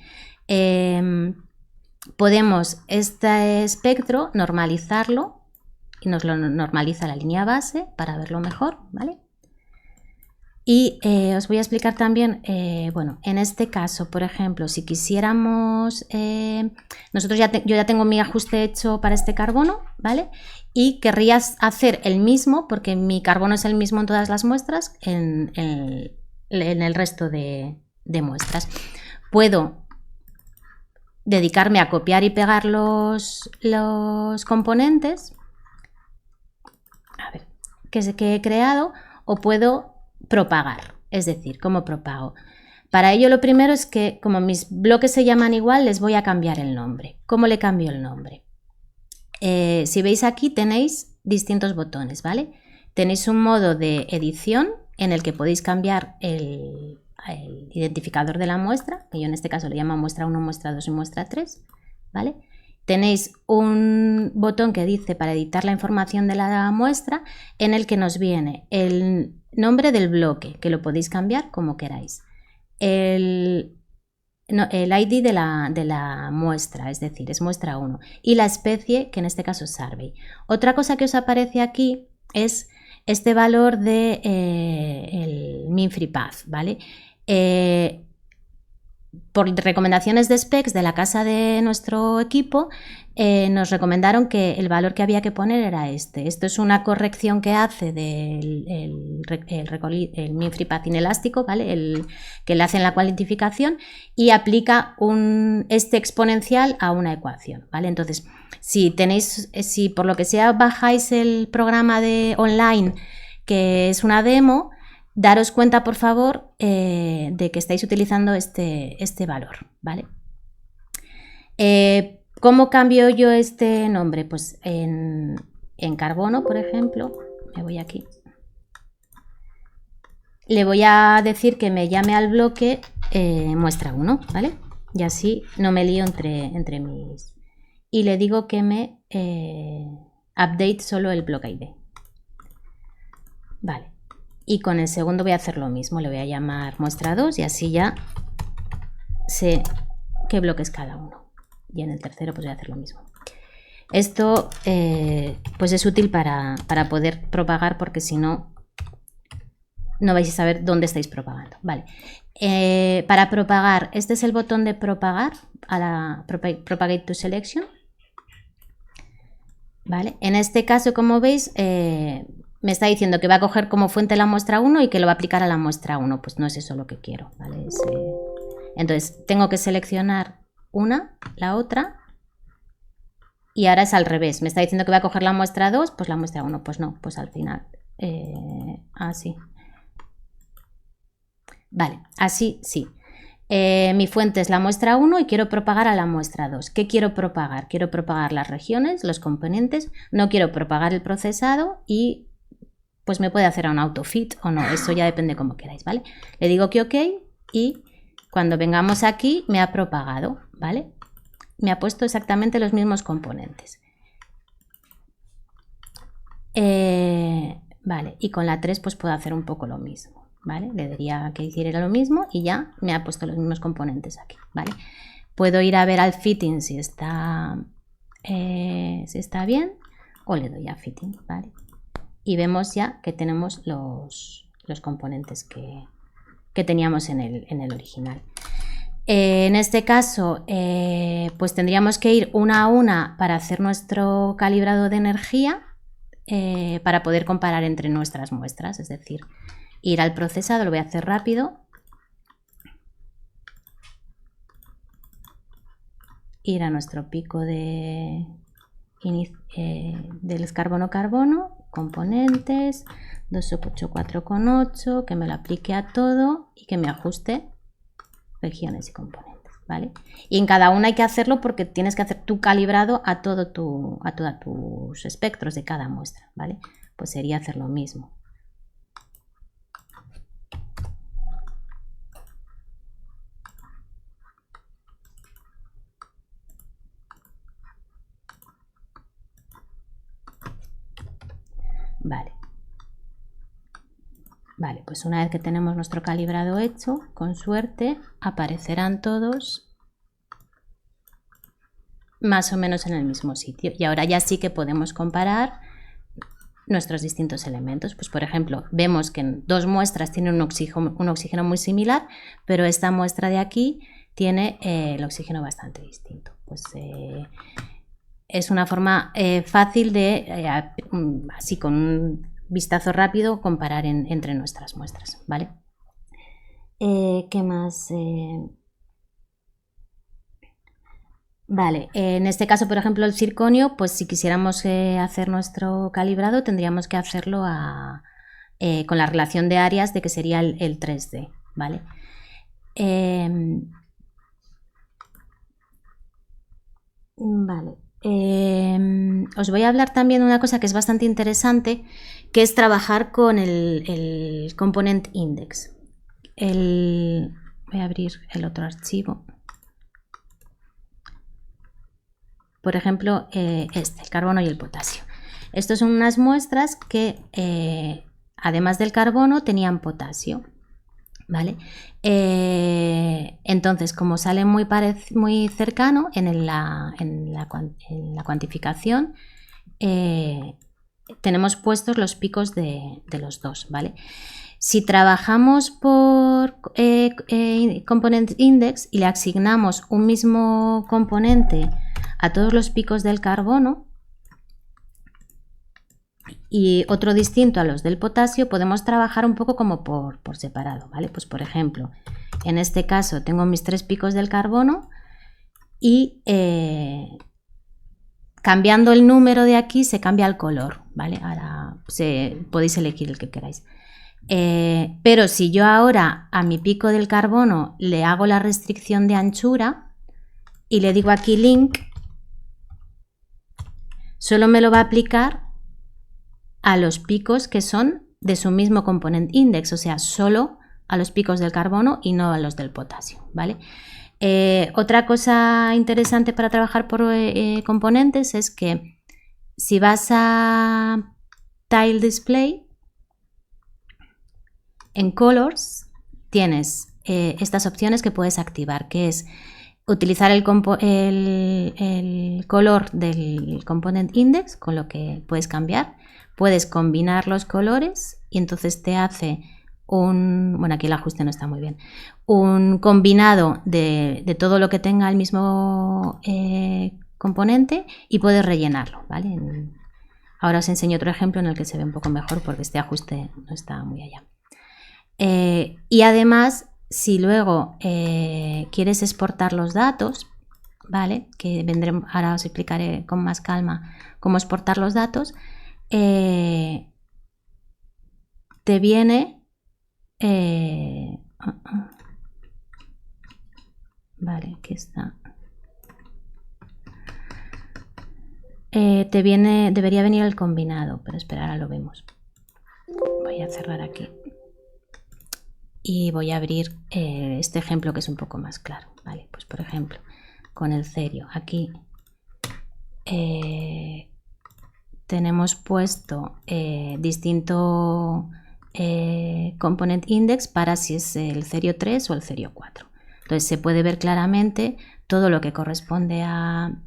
Podemos este espectro normalizarlo y nos lo normaliza la línea base para verlo mejor, ¿vale? Y os voy a explicar también, bueno, en este caso, por ejemplo, si quisiéramos, yo ya tengo mi ajuste hecho para este carbono, ¿vale? Y querrías hacer el mismo, porque mi carbono es el mismo en todas las muestras, en el resto de muestras. Puedo dedicarme a copiar y pegar los componentes, a ver, que he creado, o puedo propagar, es decir, ¿cómo propago? Para ello lo primero es que, como mis bloques se llaman igual, les voy a cambiar el nombre. ¿Cómo le cambio el nombre? Si veis aquí tenéis distintos botones, ¿vale? Tenéis un modo de edición en el que podéis cambiar el identificador de la muestra, que yo en este caso le llamo muestra 1, muestra 2 y muestra 3, ¿vale? Tenéis un botón que dice para editar la información de la muestra, en el que nos viene el nombre del bloque, que lo podéis cambiar como queráis. El ID de la muestra, es decir, es muestra 1. Y la especie, que en este caso es Survey. Otra cosa que os aparece aquí es este valor de el mean free path, ¿vale? Por recomendaciones de specs de la casa de nuestro equipo, nos recomendaron que el valor que había que poner era este. Esto es una corrección que hace del mean free path inelástico, ¿vale? Que le hacen la cuantificación y aplica este exponencial a una ecuación, ¿vale? Entonces, si por lo que sea bajáis el programa de online, que es una demo, daros cuenta, por favor, de que estáis utilizando este valor, ¿vale? ¿Cómo cambio yo este nombre? Pues en carbono, por ejemplo, me voy aquí. Le voy a decir que me llame al bloque muestra 1, ¿vale? Y así no me lío entre mis... Y le digo que me update solo el bloque ID. Vale. Y con el segundo voy a hacer lo mismo, le voy a llamar muestra 2 y así ya sé qué bloque es cada uno. Y en el tercero pues voy a hacer lo mismo. Esto pues es útil para poder propagar, porque si no, no vais a saber dónde estáis propagando. Vale. Para propagar, este es el botón de propagar, a la Propagate to Selection. Vale. En este caso, como veis, me está diciendo que va a coger como fuente la muestra 1 y que lo va a aplicar a la muestra 1. Pues no es eso lo que quiero, ¿vale? Entonces tengo que seleccionar una, la otra, y ahora es al revés. Me está diciendo que va a coger la muestra 2, pues la muestra 1. Pues no, pues al final. Así. Vale, así sí. Mi fuente es la muestra 1 y quiero propagar a la muestra 2. ¿Qué quiero propagar? Quiero propagar las regiones, los componentes, no quiero propagar el procesado y pues me puede hacer un autofit o no, eso ya depende como queráis, ¿vale? Le digo que OK y cuando vengamos aquí me ha propagado, ¿vale? Me ha puesto exactamente los mismos componentes. Vale, y con la 3 pues puedo hacer un poco lo mismo, ¿vale? Le diría que hiciera lo mismo y ya me ha puesto los mismos componentes aquí, ¿vale? Puedo ir a ver al fitting si está bien, o le doy a fitting, ¿vale? Y vemos ya que tenemos los componentes que teníamos en el original. En este caso, pues tendríamos que ir una a una para hacer nuestro calibrado de energía, para poder comparar entre nuestras muestras, es decir, ir al procesado, lo voy a hacer rápido, ir a nuestro pico del carbono-carbono, componentes, 284,8, que me lo aplique a todo y que me ajuste regiones y componentes. ¿vale? Y en cada una hay que hacerlo porque tienes que hacer tu calibrado a todos tus espectros de cada muestra, ¿vale? Pues sería hacer lo mismo. Vale. Vale, pues una vez que tenemos nuestro calibrado hecho, con suerte aparecerán todos más o menos en el mismo sitio. Y ahora ya sí que podemos comparar nuestros distintos elementos. Pues por ejemplo, vemos que en dos muestras tienen un oxígeno muy similar, pero esta muestra de aquí tiene el oxígeno bastante distinto. Pues es una forma fácil de, así con un vistazo rápido, comparar entre nuestras muestras, ¿vale? ¿Qué más? Vale, en este caso, por ejemplo, el circonio, pues si quisiéramos hacer nuestro calibrado, tendríamos que hacerlo con la relación de áreas de que sería el 3D, ¿vale? Vale. Os voy a hablar también de una cosa que es bastante interesante, que es trabajar con el component index. Voy a abrir el otro archivo. Por ejemplo, el carbono y el potasio. Estas son unas muestras que, además del carbono, tenían potasio, ¿vale? Entonces, como sale muy cercano en la cuantificación, tenemos puestos los picos de los dos, ¿vale? Si trabajamos por component index y le asignamos un mismo componente a todos los picos del carbono y otro distinto a los del potasio, podemos trabajar un poco como por separado, ¿vale? Pues por ejemplo, en este caso tengo mis 3 picos del carbono y cambiando el número de aquí se cambia el color, ¿vale? Ahora podéis elegir el que queráis. Pero si yo ahora a mi pico del carbono le hago la restricción de anchura y le digo aquí link, solo me lo va a aplicar a los picos que son de su mismo component index, o sea, solo a los picos del carbono y no a los del potasio, ¿vale? Otra cosa interesante para trabajar por componentes es que si vas a Tile Display, en Colors tienes estas opciones que puedes activar, que es utilizar el color del component index, con lo que puedes cambiar. Puedes combinar los colores y entonces te hace bueno, aquí el ajuste no está muy bien, un combinado de todo lo que tenga el mismo componente y puedes rellenarlo, ¿vale? Ahora os enseño otro ejemplo en el que se ve un poco mejor porque este ajuste no está muy allá. Y además, si luego quieres exportar los datos, ¿vale? Que vendremos, ahora os explicaré con más calma cómo exportar los datos, te viene vale, aquí está. Debería venir el combinado, pero espera, ahora lo vemos. Voy a cerrar aquí y voy a abrir este ejemplo que es un poco más claro, ¿vale? Pues por ejemplo, con el cerio, aquí tenemos puesto distinto component index para si es el cerio 3 o el cerio 4. Entonces se puede ver claramente todo lo que corresponde al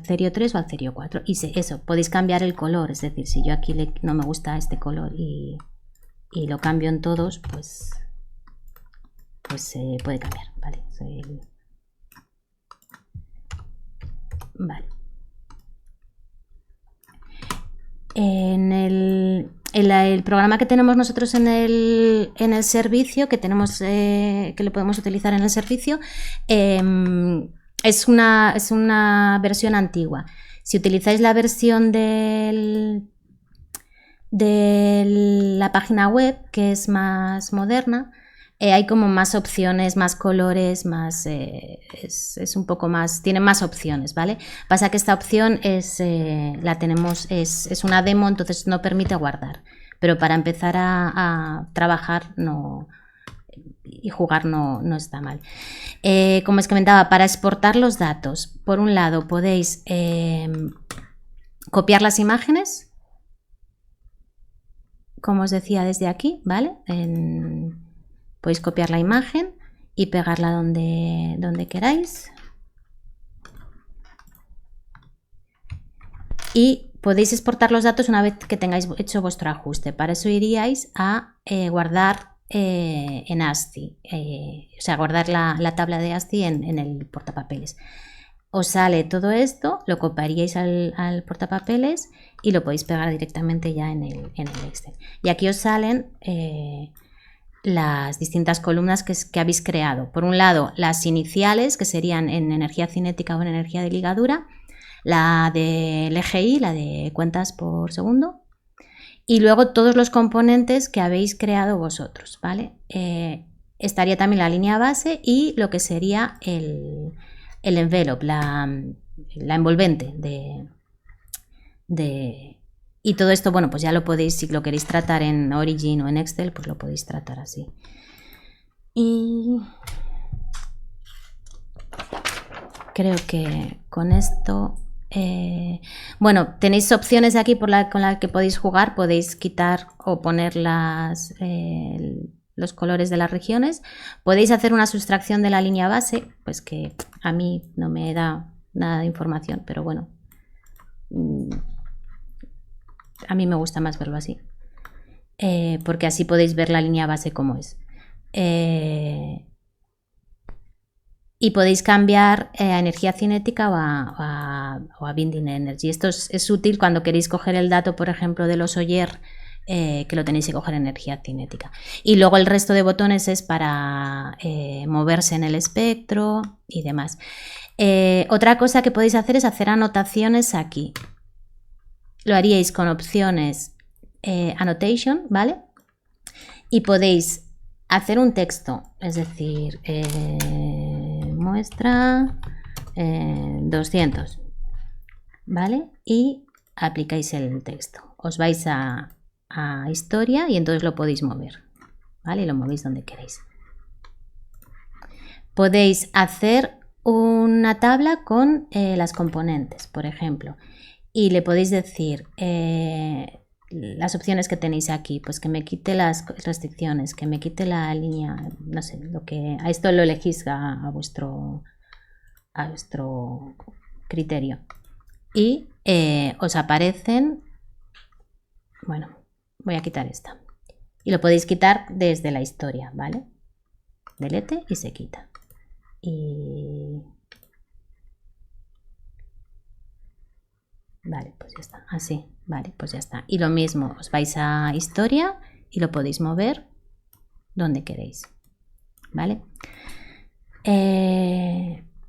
cerio 3 o al cerio 4. Y eso, podéis cambiar el color, es decir, si yo aquí no me gusta este color y lo cambio en todos, pues se puede cambiar, ¿vale? Vale. En el programa que tenemos nosotros en el servicio, que lo podemos utilizar en el servicio, es una versión antigua. Si utilizáis la versión de la página web, que es más moderna, hay como más opciones, más colores, más es un poco más, tiene más opciones, ¿vale? Pasa que esta opción la tenemos, es una demo, entonces no permite guardar, pero para empezar a trabajar y jugar no está mal. Como os comentaba, para exportar los datos, por un lado podéis copiar las imágenes, como os decía desde aquí, ¿vale? Podéis copiar la imagen y pegarla donde queráis. Y podéis exportar los datos una vez que tengáis hecho vuestro ajuste. Para eso iríais a guardar en ASCII, o sea, guardar la tabla de ASCII en el portapapeles. Os sale todo esto, lo copiaríais al portapapeles y lo podéis pegar directamente ya en el Excel. Y aquí os salen las distintas columnas que habéis creado. Por un lado, las iniciales, que serían en energía cinética o en energía de ligadura, la del EGI, la de cuentas por segundo, y luego todos los componentes que habéis creado vosotros, ¿vale? Estaría también la línea base y lo que sería el envelope, la envolvente y todo esto, bueno, pues ya lo podéis, si lo queréis tratar en Origin o en Excel, pues lo podéis tratar así. Y creo que con esto, bueno, tenéis opciones aquí con las que podéis jugar, podéis quitar o poner los colores de las regiones, podéis hacer una sustracción de la línea base, pues que a mí no me da nada de información, pero bueno, a mí me gusta más verlo así, porque así podéis ver la línea base como es. Y podéis cambiar a energía cinética o a binding energy. Esto es útil cuando queréis coger el dato, por ejemplo, de los Oyer, que lo tenéis que coger en energía cinética. Y luego el resto de botones es para moverse en el espectro y demás. Otra cosa que podéis hacer es hacer anotaciones aquí. Lo haríais con opciones annotation, ¿vale? Y podéis hacer un texto, es decir, muestra 200, ¿vale? Y aplicáis el texto. Os vais a historia y entonces lo podéis mover, ¿vale? Y lo movéis donde queréis. Podéis hacer una tabla con las componentes, por ejemplo, y le podéis decir las opciones que tenéis aquí, pues que me quite las restricciones, que me quite la línea, no sé, a esto lo elegís a vuestro criterio. Y os aparecen, bueno, voy a quitar esta. Y lo podéis quitar desde la historia, ¿vale? Delete y se quita. Vale, pues ya está. Así, vale, pues ya está. Y lo mismo, os vais a historia y lo podéis mover donde queréis. ¿Vale?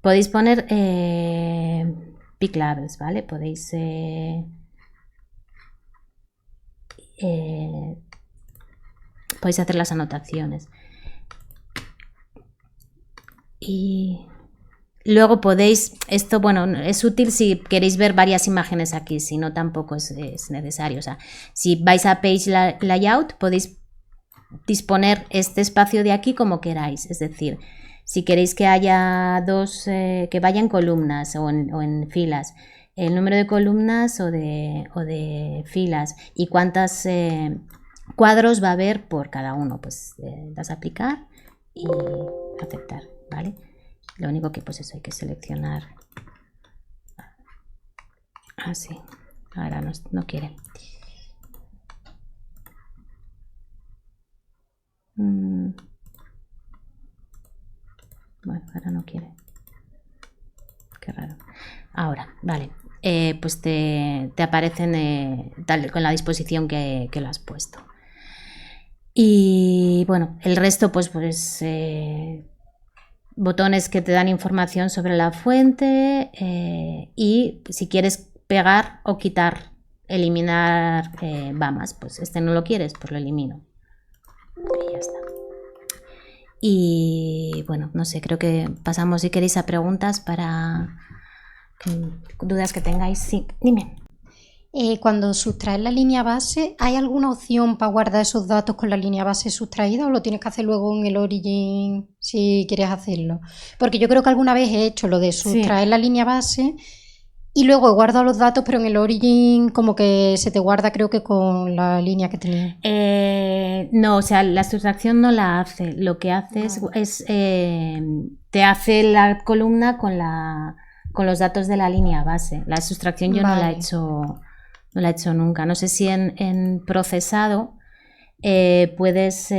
Podéis poner pick labels, ¿vale? Podéis hacer las anotaciones. Y luego podéis, esto, bueno, es útil si queréis ver varias imágenes aquí, si no tampoco es necesario. O sea, si vais a Page Layout, podéis disponer este espacio de aquí como queráis. Es decir, si queréis que haya que vaya en columnas o en filas, el número de columnas o de filas y cuántos cuadros va a haber por cada uno, pues das a aplicar y aceptar, ¿vale? Lo único que pues eso hay que seleccionar así. Ahora no quiere. Bueno, ahora no quiere. Qué raro. Ahora, vale. Pues te aparecen tal con la disposición que lo has puesto. Y bueno, el resto pues botones que te dan información sobre la fuente y si quieres pegar o quitar, eliminar BAMAS, pues este no lo quieres, pues lo elimino. Y ya está. Y bueno, no sé, creo que pasamos si queréis a preguntas para dudas que tengáis. Sí, dime. Cuando sustraes la línea base, ¿hay alguna opción para guardar esos datos con la línea base sustraída o lo tienes que hacer luego en el Origin si quieres hacerlo? Porque yo creo que alguna vez he hecho lo de sustraer la línea base y luego he guardado los datos, pero en el Origin como que se te guarda, creo que con la línea que tenía. No, o sea, la sustracción no la hace. Lo que hace es te hace la columna con los datos de la línea base. La sustracción yo no la he hecho nunca. No sé si en procesado puedes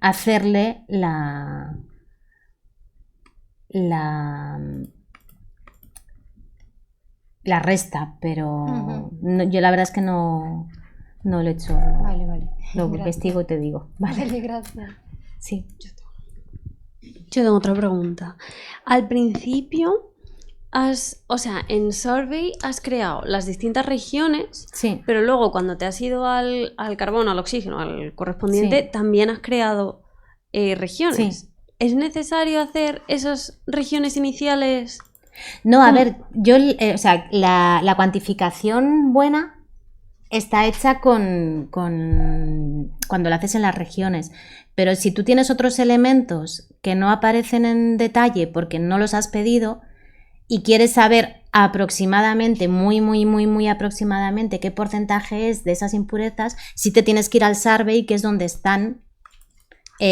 hacerle la resta, pero yo la verdad es que no lo he hecho. Vale. Lo investigo y te digo. Vale, gracias. Sí. Yo tengo otra pregunta. Al principio, en Survey has creado las distintas regiones, Sí. pero luego cuando te has ido al carbono, al oxígeno, al correspondiente, Sí. también has creado regiones. Sí. ¿Es necesario hacer esas regiones iniciales? No, a ver, yo, o sea, la cuantificación buena está hecha con cuando la haces en las regiones, pero si tú tienes otros elementos que no aparecen en detalle porque no los has pedido y quieres saber aproximadamente, muy aproximadamente qué porcentaje es de esas impurezas, sí te tienes que ir al survey, que es donde están,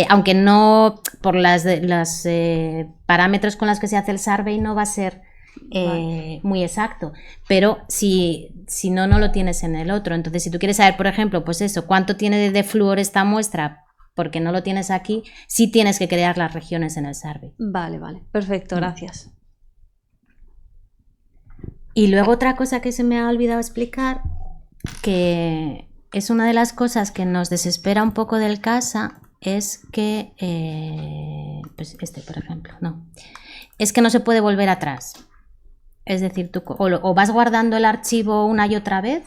aunque no por las parámetros con los que se hace el survey no va a ser muy exacto, pero si no lo tienes en el otro. Entonces, si tú quieres saber, por ejemplo, pues eso, cuánto tiene de flúor esta muestra porque no lo tienes aquí, sí tienes que crear las regiones en el survey. Vale, perfecto, gracias. Y luego otra cosa que se me ha olvidado explicar, que es una de las cosas que nos desespera un poco del CASA, es que, pues por ejemplo, no, es que no se puede volver atrás. Es decir, tú o vas guardando el archivo una y otra vez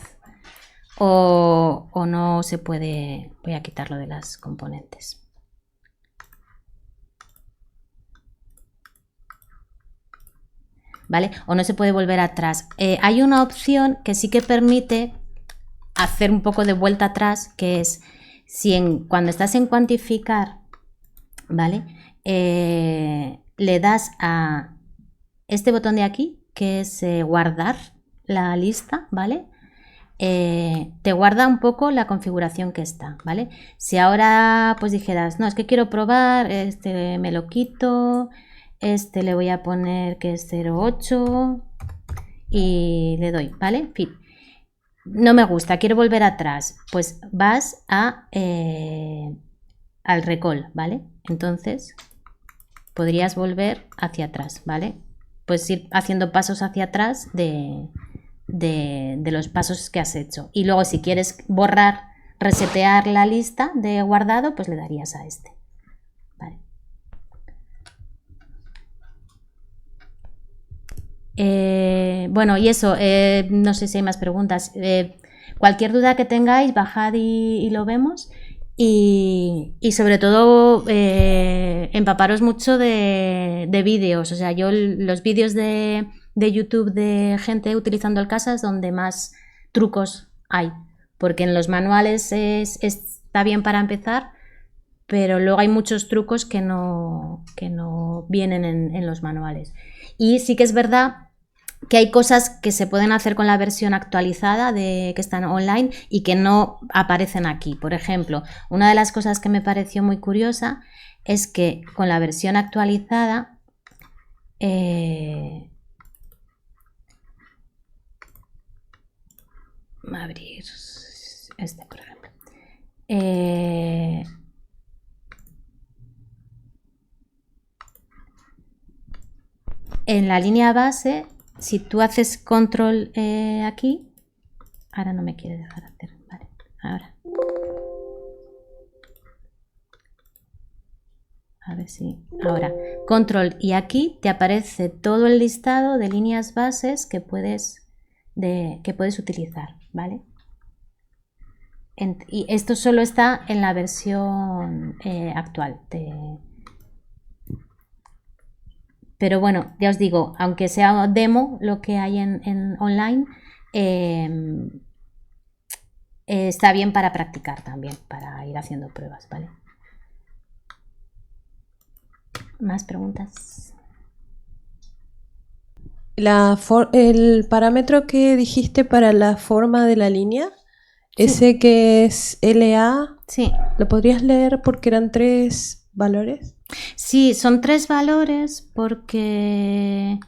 o no se puede. Voy a quitarlo de las componentes. ¿Vale? O no se puede volver atrás. Hay una opción que sí que permite hacer un poco de vuelta atrás, que es cuando estás en cuantificar, ¿vale? Le das a este botón de aquí, que es guardar la lista, ¿vale? Te guarda un poco la configuración que está, ¿vale? Si ahora pues dijeras, no, es que quiero probar, me lo quito, le voy a poner que es 0,8 y le doy, ¿vale? Fit. No me gusta, quiero volver atrás, pues vas al recall, ¿vale? Entonces podrías volver hacia atrás, ¿vale? Puedes ir haciendo pasos hacia atrás de los pasos que has hecho. Y luego si quieres borrar, resetear la lista de guardado, pues le darías a este. Vale. Bueno, y eso, no sé si hay más preguntas. Cualquier duda que tengáis, bajad y lo vemos. Y sobre todo empaparos mucho de vídeos. O sea, yo los vídeos de YouTube de gente utilizando el CASA es donde más trucos hay. Porque en los manuales está bien para empezar, pero luego hay muchos trucos que no vienen en los manuales. Y sí que es verdad que hay cosas que se pueden hacer con la versión actualizada que están online y que no aparecen aquí. Por ejemplo, una de las cosas que me pareció muy curiosa es que con la versión actualizada abrir por ejemplo. En la línea base, si tú haces control aquí, ahora no me quiere dejar hacer, vale, ahora. A ver si, ahora, control y aquí te aparece todo el listado de líneas bases que puedes utilizar, ¿vale? Y esto solo está en la versión actual Pero bueno, ya os digo, aunque sea demo lo que hay en online, está bien para practicar también, para ir haciendo pruebas, ¿vale? ¿Más preguntas? El parámetro que dijiste para la forma de la línea, Sí. ese que es LA, Sí. ¿lo podrías leer porque eran 3 valores? Sí, son 3 valores porque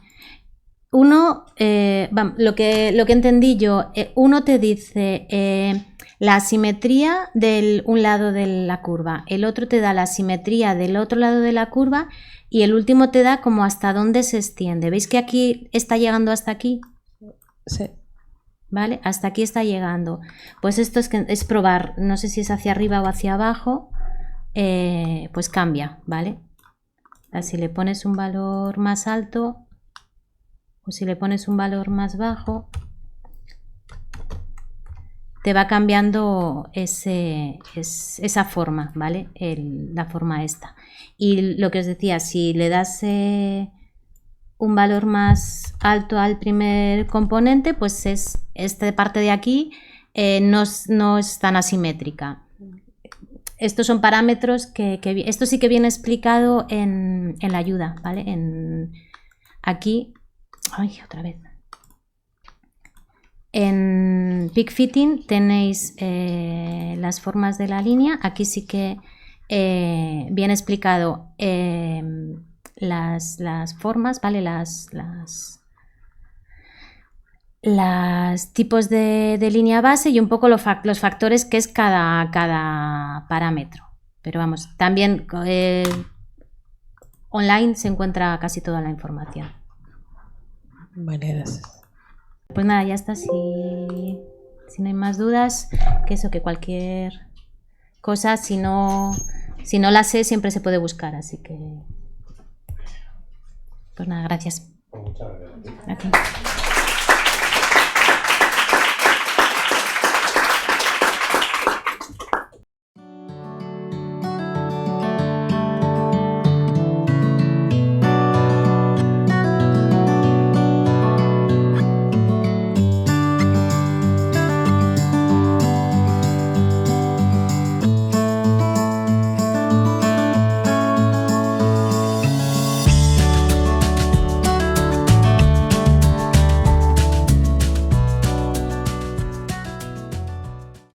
uno, lo que entendí yo, uno te dice la asimetría de un lado de la curva, el otro te da la asimetría del otro lado de la curva y el último te da como hasta dónde se extiende. ¿Veis que aquí está llegando hasta aquí? Sí. ¿Vale? Hasta aquí está llegando. Pues esto es probar, no sé si es hacia arriba o hacia abajo, pues cambia, ¿vale? Si le pones un valor más alto o si le pones un valor más bajo, te va cambiando esa forma, ¿vale? La forma esta. Y lo que os decía, si le das un valor más alto al primer componente, pues esta parte de aquí no es tan asimétrica. Estos son parámetros que esto sí que viene explicado en la ayuda, ¿vale? Aquí, ay, otra vez. En PicFitting tenéis las formas de la línea. Aquí sí que viene explicado las formas, ¿vale? Las tipos de línea base y un poco los factores que es cada parámetro. Pero vamos, también online se encuentra casi toda la información. Vale, gracias. Pues nada, ya está. Si no hay más dudas, que cualquier cosa, si no la sé, siempre se puede buscar. Así que, pues nada, gracias. Muchas gracias. A ti.